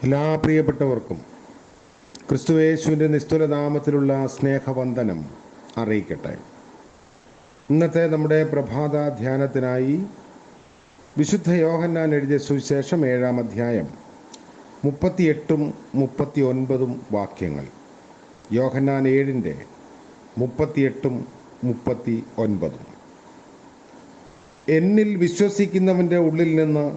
എല്ലാ പ്രിയപ്പെട്ടവർക്കും ക്രിസ്തുയേശുവിൻ്റെ നിസ്തുല നാമത്തിലുള്ള സ്നേഹവന്ദനം അറിയിക്കട്ടെ. ഇന്നത്തെ നമ്മുടെ പ്രഭാത ധ്യാനത്തിനായി വിശുദ്ധ യോഹന്നാൻ എഴുതിയ സുവിശേഷം 7-ാം അധ്യായം 38-ഉം 39-ഉം വാക്യങ്ങൾ. യോഹന്നാൻ 7-ന്റെ 38-ഉം 39-ഉം. എന്നിൽ വിശ്വസിക്കുന്നവൻ്റെ ഉള്ളിൽ നിന്ന്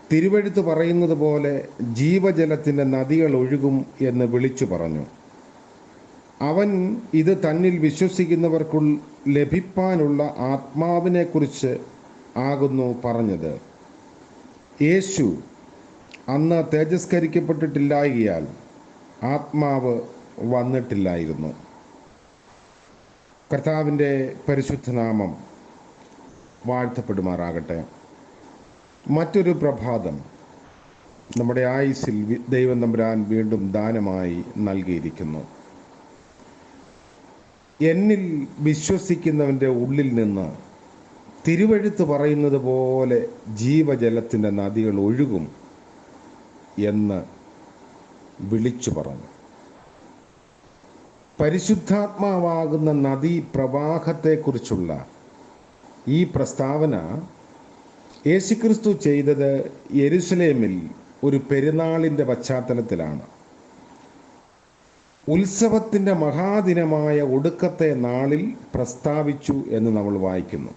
തിരുവെഴുത്ത് പറയുന്നത് പോലെ ജീവജലത്തിൻ്റെ നദികൾ ഒഴുകും എന്ന് വിളിച്ചു പറഞ്ഞു. അവൻ ഇത് തന്നിൽ വിശ്വസിക്കുന്നവർക്കു ലഭിപ്പാനുള്ള ആത്മാവിനെക്കുറിച്ച് ആകുന്നു പറഞ്ഞത്. യേശു അന്ന് തേജസ്കരിക്കപ്പെട്ടിട്ടില്ലായകയാൽ ആത്മാവ് വന്നിട്ടില്ലായിരുന്നു. കർത്താവിൻ്റെ പരിശുദ്ധനാമം വാഴ്ത്തപ്പെടുമാറാകട്ടെ. മറ്റൊരു പ്രഭാതം നമ്മുടെ ആയുസ്സിൽ ദൈവം തമ്പുരാൻ വീണ്ടും ദാനമായി നൽകിയിരിക്കുന്നു. എന്നിൽ വിശ്വസിക്കുന്നവൻ്റെ ഉള്ളിൽ നിന്ന് തിരുവെഴുത്ത് പറയുന്നത് പോലെ ജീവജലത്തിൻ്റെ നദികൾ ഒഴുകും എന്ന് വിളിച്ചു പറഞ്ഞു. പരിശുദ്ധാത്മാവാകുന്ന നദീ പ്രവാഹത്തെക്കുറിച്ചുള്ള ഈ പ്രസ്താവന യേശുക്രിസ്തു ചെയ്തത് യെരുശലേമിൽ ഒരു പെരുന്നാളിൻ്റെ പശ്ചാത്തലത്തിലാണ്. ഉത്സവത്തിൻ്റെ മഹാദിനമായ ഒടുക്കത്തെ നാളിൽ പ്രസ്താവിച്ചു എന്ന് നമ്മൾ വായിക്കുന്നു.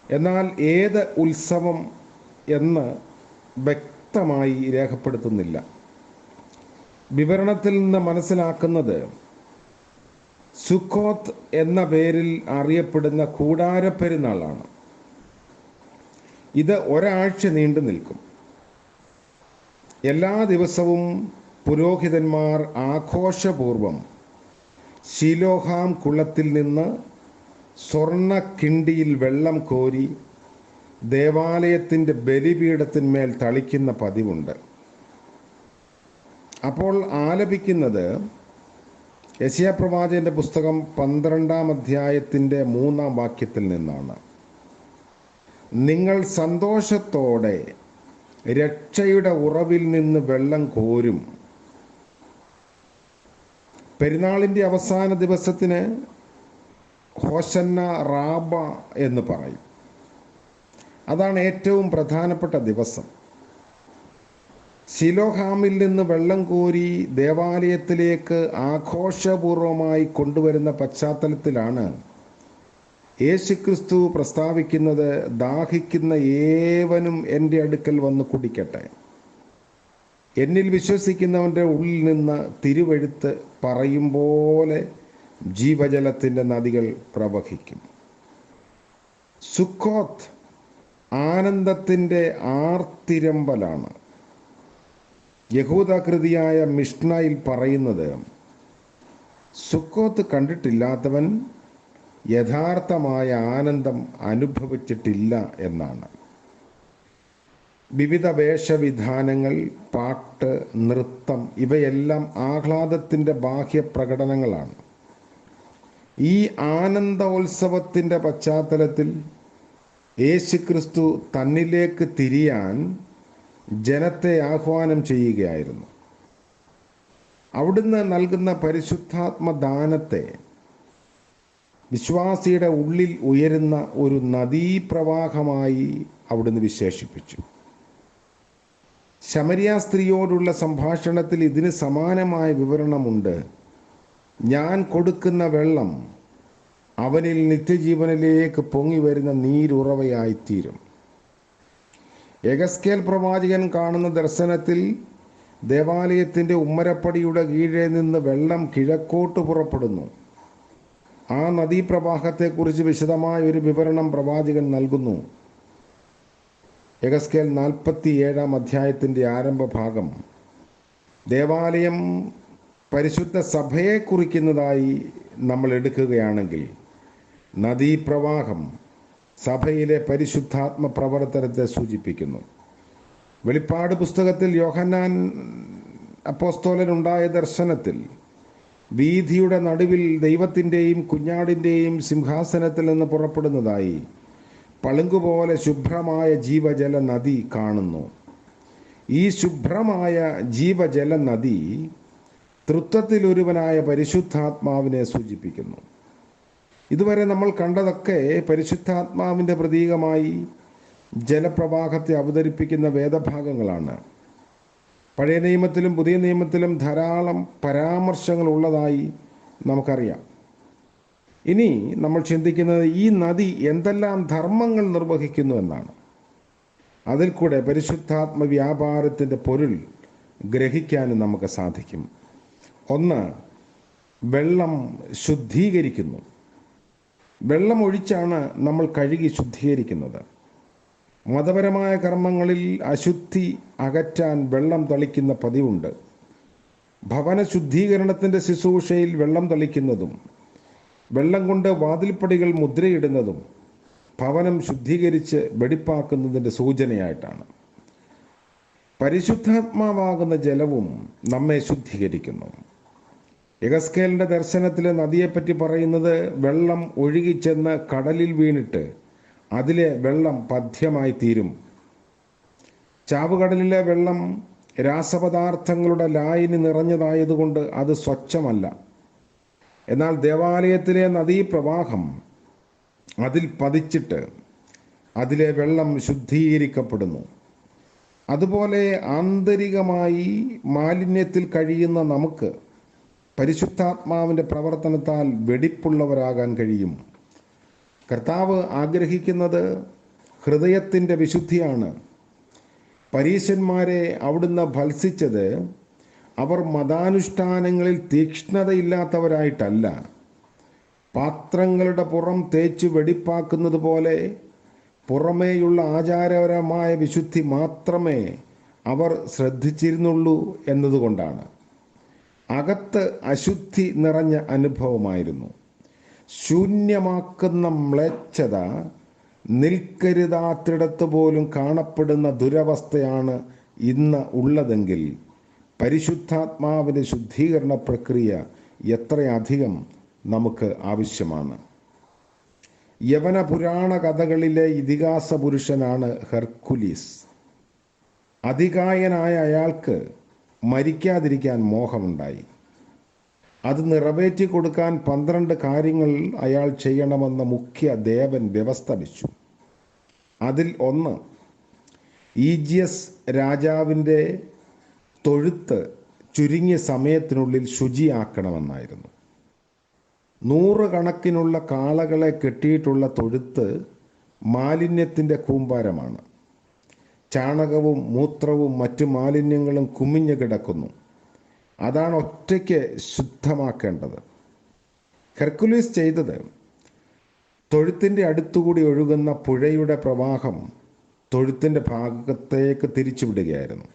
എന്നാൽ ഏത് ഉത്സവം എന്ന് വ്യക്തമായി രേഖപ്പെടുത്തുന്നില്ല. വിവരണത്തിൽ നിന്ന് മനസ്സിലാക്കുന്നത് സുക്കോത്ത് എന്ന പേരിൽ അറിയപ്പെടുന്ന കൂടാരപ്പെരുന്നാളാണ്. ഇത് ഒരാഴ്ച നീണ്ടു നിൽക്കും. എല്ലാ ദിവസവും പുരോഹിതന്മാർ ആഘോഷപൂർവം ശിലോഹാം കുളത്തിൽ നിന്ന് സ്വർണ്ണ കിണ്ടിയിൽ വെള്ളം കോരി ദേവാലയത്തിൻ്റെ ബലിപീഠത്തിന്മേൽ തളിക്കുന്ന പതിവുണ്ട്. അപ്പോൾ ആലപിക്കുന്നത് യെശയ്യാ പ്രവാചകന്റെ പുസ്തകം 12-ാം അധ്യായത്തിൻ്റെ 3-ാം വാക്യത്തിൽ നിന്നാണ്. നിങ്ങൾ സന്തോഷത്തോടെ രക്ഷയുടെ ഉറവിൽ നിന്ന് വെള്ളം കോരും. പെരുന്നാളിൻ്റെ അവസാന ദിവസത്തിന് ഹോശന്ന റാബ എന്ന് പറയും. അതാണ് ഏറ്റവും പ്രധാനപ്പെട്ട ദിവസം. ശിലോഹാമിൽ നിന്ന് വെള്ളം കോരി ദേവാലയത്തിലേക്ക് ആഘോഷപൂർവമായി കൊണ്ടുവരുന്ന പശ്ചാത്തലത്തിലാണ് യേശുക്രിസ്തു പ്രസ്താവിക്കുന്നത്, ദാഹിക്കുന്ന ഏവനും എൻ്റെ അടുക്കൽ വന്ന് കുടിക്കട്ടെ. എന്നിൽ വിശ്വസിക്കുന്നവൻ്റെ ഉള്ളിൽ നിന്ന് തിരുവെഴുത്ത് പറയും പോലെ ജീവജലത്തിൻ്റെ നദികൾ പ്രവഹിക്കും. സുക്കോത്ത് ആനന്ദത്തിൻ്റെ ആർത്തിരമ്പലാണ്. യഹൂദകൃതിയായ മിഷ്നയിൽ പറയുന്നത്, സുക്കോത്ത് കണ്ടിട്ടില്ലാത്തവൻ യഥാർത്ഥമായ ആനന്ദം അനുഭവിച്ചിട്ടില്ല എന്നാണ്. വിവിധ വേഷവിധാനങ്ങൾ, പാട്ട്, നൃത്തം ഇവയെല്ലാം ആഹ്ലാദത്തിൻ്റെ ബാഹ്യ പ്രകടനങ്ങളാണ്. ഈ ആനന്ദോത്സവത്തിൻ്റെ പശ്ചാത്തലത്തിൽ യേശുക്രിസ്തു തന്നിലേക്ക് തിരിയാൻ ജനത്തെ ആഹ്വാനം ചെയ്യുകയായിരുന്നു. അവിടുന്ന് നൽകുന്ന പരിശുദ്ധാത്മദാനത്തെ വിശ്വാസിയുടെ ഉള്ളിൽ ഉയരുന്ന ഒരു നദീപ്രവാഹമായി അവിടുന്ന് വിശേഷിപ്പിച്ചു. ശമരിയ സ്ത്രീയോടുള്ള സംഭാഷണത്തിൽ ഇതിന് സമാനമായ വിവരണമുണ്ട്. ഞാൻ കൊടുക്കുന്ന വെള്ളം അവനിൽ നിത്യജീവനിലേക്ക് പൊങ്ങി വരുന്ന നീരുറവയായിത്തീരും. യെഹെസ്കേൽ പ്രവാചകൻ കാണുന്ന ദർശനത്തിൽ ദേവാലയത്തിൻ്റെ ഉമ്മരപ്പടിയുടെ കീഴെ നിന്ന് വെള്ളം കിഴക്കോട്ട് പുറപ്പെടുന്നു. ആ നദീപ്രവാഹത്തെക്കുറിച്ച് വിശദമായ ഒരു വിവരണം പ്രവാചകൻ നൽകുന്നു. യെഹെസ്കേൽ 47-ാം അധ്യായത്തിൻ്റെ ആരംഭ ഭാഗം ദേവാലയം പരിശുദ്ധ സഭയെ കുറിക്കുന്നതായി നമ്മൾ എടുക്കുകയാണെങ്കിൽ നദീപ്രവാഹം സഭയിലെ പരിശുദ്ധാത്മ പ്രവർത്തനത്തെ സൂചിപ്പിക്കുന്നു. വെളിപ്പാട് പുസ്തകത്തിൽ യോഹന്നാൻ അപ്പോസ്തലനുണ്ടായ ദർശനത്തിൽ വീഥിയുടെ നടുവിൽ ദൈവത്തിൻ്റെയും കുഞ്ഞാടിൻ്റെയും സിംഹാസനത്തിൽ നിന്ന് പുറപ്പെടുന്നതായി പളുങ്കുപോലെ ശുഭ്രമായ ജീവജല നദി കാണുന്നു. ഈ ശുഭ്രമായ ജീവജല നദി തൃത്വത്തിലൊരുവനായ പരിശുദ്ധാത്മാവിനെ സൂചിപ്പിക്കുന്നു. ഇതുവരെ നമ്മൾ കണ്ടതൊക്കെ പരിശുദ്ധാത്മാവിൻ്റെ പ്രതീകമായി ജലപ്രവാഹത്തെ അവതരിപ്പിക്കുന്ന വേദഭാഗങ്ങളാണ്. പഴയ നിയമത്തിലും പുതിയ നിയമത്തിലും ധാരാളം പരാമർശങ്ങൾ ഉള്ളതായി നമുക്കറിയാം. ഇനി നമ്മൾ ചിന്തിക്കുന്നത് ഈ നദി എന്തെല്ലാം ധർമ്മങ്ങൾ നിർവഹിക്കുന്നു എന്നാണ്. അതിൽ കൂടെ പരിശുദ്ധാത്മ വ്യാപാരത്തിൻ്റെ പൊരുൾ ഗ്രഹിക്കാനും നമുക്ക് സാധിക്കും. ഒന്ന്, വെള്ളം ശുദ്ധീകരിക്കുന്നു. വെള്ളം ഒഴിച്ചാണ് നമ്മൾ കഴുകി ശുദ്ധീകരിക്കുന്നത്. മതപരമായ കർമ്മങ്ങളിൽ അശുദ്ധി അകറ്റാൻ വെള്ളം തളിക്കുന്ന പതിവുണ്ട്. ഭവന ശുദ്ധീകരണത്തിൻ്റെ ശുശ്രൂഷയിൽ വെള്ളം തളിക്കുന്നതും വെള്ളം കൊണ്ട് വാതിൽപ്പടികൾ മുദ്രയിടുന്നതും ഭവനം ശുദ്ധീകരിച്ച് വെടിപ്പാക്കുന്നതിൻ്റെ സൂചനയായിട്ടാണ്. പരിശുദ്ധാത്മാവാകുന്ന ജലവും നമ്മെ ശുദ്ധീകരിക്കുന്നു. യെഹെസ്കേലിൻ്റെ ദർശനത്തിലെ നദിയെപ്പറ്റി പറയുന്നത് വെള്ളം ഒഴുകിച്ചെന്ന് കടലിൽ വീണിട്ട് അതിലെ വെള്ളം പഥ്യമായി തീരും. ചാവുകടലിലെ വെള്ളം രാസപദാർത്ഥങ്ങളുടെ ലായനി നിറഞ്ഞതായതുകൊണ്ട് അത് സ്വച്ഛമല്ല. എന്നാൽ ദേവാലയത്തിലെ നദീപ്രവാഹം അതിൽ പതിച്ചിട്ട് അതിലെ വെള്ളം ശുദ്ധീകരിക്കപ്പെടുന്നു. അതുപോലെ ആന്തരികമായി മാലിന്യത്തിൽ കഴിയുന്ന നമുക്ക് പരിശുദ്ധാത്മാവിൻ്റെ പ്രവർത്തനത്താൽ വെടിപ്പുള്ളവരാകാൻ കഴിയും. കർത്താവ് ആഗ്രഹിക്കുന്നത് ഹൃദയത്തിൻ്റെ വിശുദ്ധിയാണ്. പരീശന്മാരെ അവിടുന്ന് ഭത്സിച്ചത് അവർ മതാനുഷ്ഠാനങ്ങളിൽ തീക്ഷ്ണതയില്ലാത്തവരായിട്ടല്ല, പാത്രങ്ങളുടെ പുറം തേച്ച് വെടിപ്പാക്കുന്നത് പോലെ പുറമേയുള്ള ആചാരപരമായ വിശുദ്ധി മാത്രമേ അവർ ശ്രദ്ധിച്ചിരുന്നുള്ളൂ എന്നതുകൊണ്ടാണ്. അകത്ത് അശുദ്ധി നിറഞ്ഞ അനുഭവമായിരുന്നു. ശൂന്യമാക്കുന്ന മ്ലേച്ഛത നിൽക്കരുതാത്തിടത്ത് പോലും കാണപ്പെടുന്ന ദുരവസ്ഥയാണ് ഇന്ന് ഉള്ളതെങ്കിൽ പരിശുദ്ധാത്മാവിൻ്റെ ശുദ്ധീകരണ പ്രക്രിയ എത്രയധികം നമുക്ക് ആവശ്യമാണ്. യവന പുരാണ കഥകളിലെ ഇതിഹാസ പുരുഷനാണ് ഹെർക്കുലീസ്. അതികായനായ അയാൾക്ക് മരിക്കാതിരിക്കാൻ മോഹമുണ്ടായി. അത് നിറവേറ്റി കൊടുക്കാൻ 12 കാര്യങ്ങൾ അയാൾ ചെയ്യണമെന്ന മുഖ്യ ദേവൻ വ്യവസ്ഥ വെച്ചു. അതിൽ ഒന്ന്, ഈജിയസ് രാജാവിൻ്റെ തൊഴുത്ത് ചുരുങ്ങിയ സമയത്തിനുള്ളിൽ ശുചിയാക്കണമെന്നായിരുന്നു. 100 കണക്കിനുള്ള കാളകളെ കെട്ടിയിട്ടുള്ള തൊഴുത്ത് മാലിന്യത്തിൻ്റെ കൂമ്പാരമാണ്. ചാണകവും മൂത്രവും മറ്റു മാലിന്യങ്ങളും കുമിഞ്ഞു കിടക്കുന്നു. അതാണ് ഒറ്റയ്ക്ക് ശുദ്ധമാക്കേണ്ടത്. ഹെർക്കുലീസ് ചെയ്തത് തൊഴുത്തിൻ്റെ അടുത്തുകൂടി ഒഴുകുന്ന പുഴയുടെ പ്രവാഹം തൊഴുത്തിൻ്റെ ഭാഗത്തേക്ക് തിരിച്ചുവിടുകയായിരുന്നു.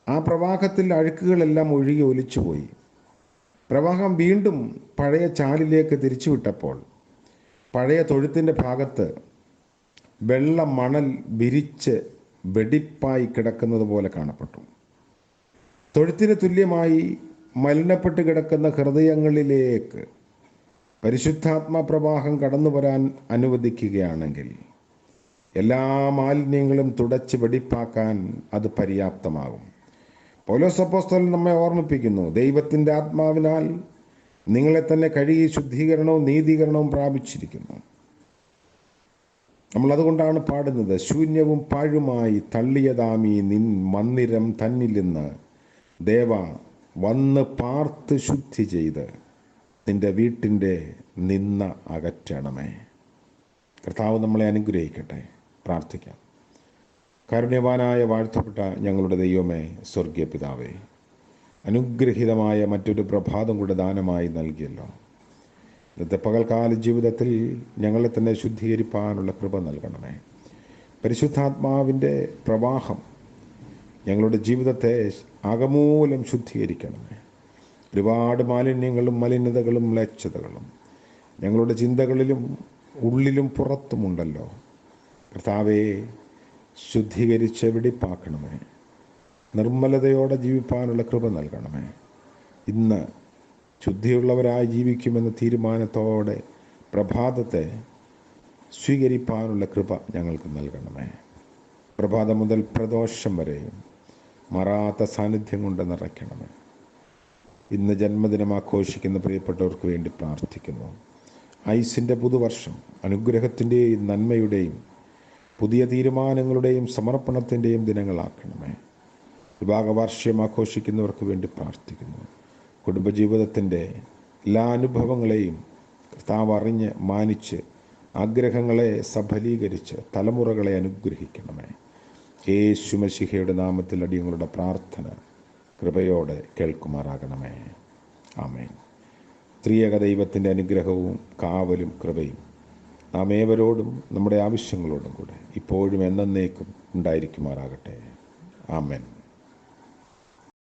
ആ പ്രവാഹത്തിൽ അഴുക്കുകളെല്ലാം ഒഴുകി ഒലിച്ചുപോയി. പ്രവാഹം വീണ്ടും പഴയ ചാലിലേക്ക് തിരിച്ചുവിട്ടപ്പോൾ പഴയ തൊഴുത്തിൻ്റെ ഭാഗത്ത് വെള്ള മണൽ വിരിച്ച് വെടിപ്പായി കിടക്കുന്നത് പോലെ കാണപ്പെട്ടു. തൊഴുത്തിന് തുല്യമായി മലിനപ്പെട്ട് കിടക്കുന്ന ഹൃദയങ്ങളിലേക്ക് പരിശുദ്ധാത്മ പ്രവാഹം കടന്നു വരാൻ അനുവദിക്കുകയാണെങ്കിൽ എല്ലാ മാലിന്യങ്ങളും തുടച്ച് വെടിപ്പാക്കാൻ അത് പര്യാപ്തമാകും. പൗലോസ് അപ്പോസ്തലൻ നമ്മെ ഓർമ്മിപ്പിക്കുന്നു, ദൈവത്തിൻ്റെ ആത്മാവിനാൽ നിങ്ങളെ തന്നെ കഴുകി ശുദ്ധീകരണവും നീതീകരണവും പ്രാപിച്ചിരിക്കുന്നു. നമ്മൾ അതുകൊണ്ടാണ് പാടുന്നത്, ശൂന്യവും പാഴുമായി തള്ളിയതാമീ നിൻ മന്ദിരം തന്നിൽ നിന്ന് ദേവ വന്ന് പാർത്ത് ശുദ്ധി ചെയ്ത് നിന്റെ വീട്ടിൻ്റെ നിന്ന അകറ്റണമേ. കർത്താവ് നമ്മളെ അനുഗ്രഹിക്കട്ടെ. പ്രാർത്ഥിക്കാം. കാരുണ്യവാനായ വാഴ്ത്തപ്പെട്ട ഞങ്ങളുടെ ദൈവമേ, സ്വർഗീയ പിതാവേ, അനുഗ്രഹീതമായ മറ്റൊരു പ്രഭാതം കൂടെ ദാനമായി നൽകിയല്ലോ. ഇന്നത്തെ പകൽക്കാല ജീവിതത്തിൽ ഞങ്ങളെ തന്നെ ശുദ്ധീകരിപ്പാനുള്ള കൃപ നൽകണമേ. പരിശുദ്ധാത്മാവിൻ്റെ പ്രവാഹം ഞങ്ങളുടെ ജീവിതത്തെ ആകമൂലം ശുദ്ധീകരിക്കണമേ. ഒരുപാട് മാലിന്യങ്ങളും മലിനതകളും മ്ലേച്ഛതകളും ഞങ്ങളുടെ ചിന്തകളിലും ഉള്ളിലും പുറത്തുമുണ്ടല്ലോ. കർത്താവേ, ശുദ്ധീകരിച്ച് വെടിപ്പാക്കണമേ. നിർമ്മലതയോടെ ജീവിപ്പാനുള്ള കൃപ നൽകണമേ. ഇന്ന് ശുദ്ധിയുള്ളവരായി ജീവിക്കുമെന്ന തീരുമാനത്തോടെ പ്രഭാതത്തെ സ്വീകരിപ്പാനുള്ള കൃപ ഞങ്ങൾക്ക് നൽകണമേ. പ്രഭാതം മുതൽ പ്രദോഷം വരെയും മാറാത്ത സാന്നിധ്യം കൊണ്ട് നിറയ്ക്കണമേ. ഇന്ന് ജന്മദിനം ആഘോഷിക്കുന്ന പ്രിയപ്പെട്ടവർക്ക് വേണ്ടി പ്രാർത്ഥിക്കുന്നു. ഐസിൻ്റെ പുതുവർഷം അനുഗ്രഹത്തിൻ്റെയും നന്മയുടെയും പുതിയ തീരുമാനങ്ങളുടെയും സമർപ്പണത്തിൻ്റെയും ദിനങ്ങളാക്കണമേ. വിവാഹവാർഷികം ആഘോഷിക്കുന്നവർക്ക് വേണ്ടി പ്രാർത്ഥിക്കുന്നു. കുടുംബജീവിതത്തിൻ്റെ എല്ലാ അനുഭവങ്ങളെയും കർത്താവ് അറിഞ്ഞ് മാനിച്ച് ആഗ്രഹങ്ങളെ സഫലീകരിച്ച് തലമുറകളെ അനുഗ്രഹിക്കണമേ. യേശു മശിഹയുടെ നാമത്തിൽ അടിയങ്ങളുടെ പ്രാർത്ഥന കൃപയോടെ കേൾക്കുമാറാകണമേ. ആമേൻ. ത്രിയേക ദൈവത്തിൻ്റെ അനുഗ്രഹവും കാവലും കൃപയും നാം ഏവരോടും നമ്മുടെ ആവശ്യങ്ങളോടും കൂടെ ഇപ്പോഴും എന്നേക്കും ഉണ്ടായിരിക്കുമാറാകട്ടെ. ആമേൻ.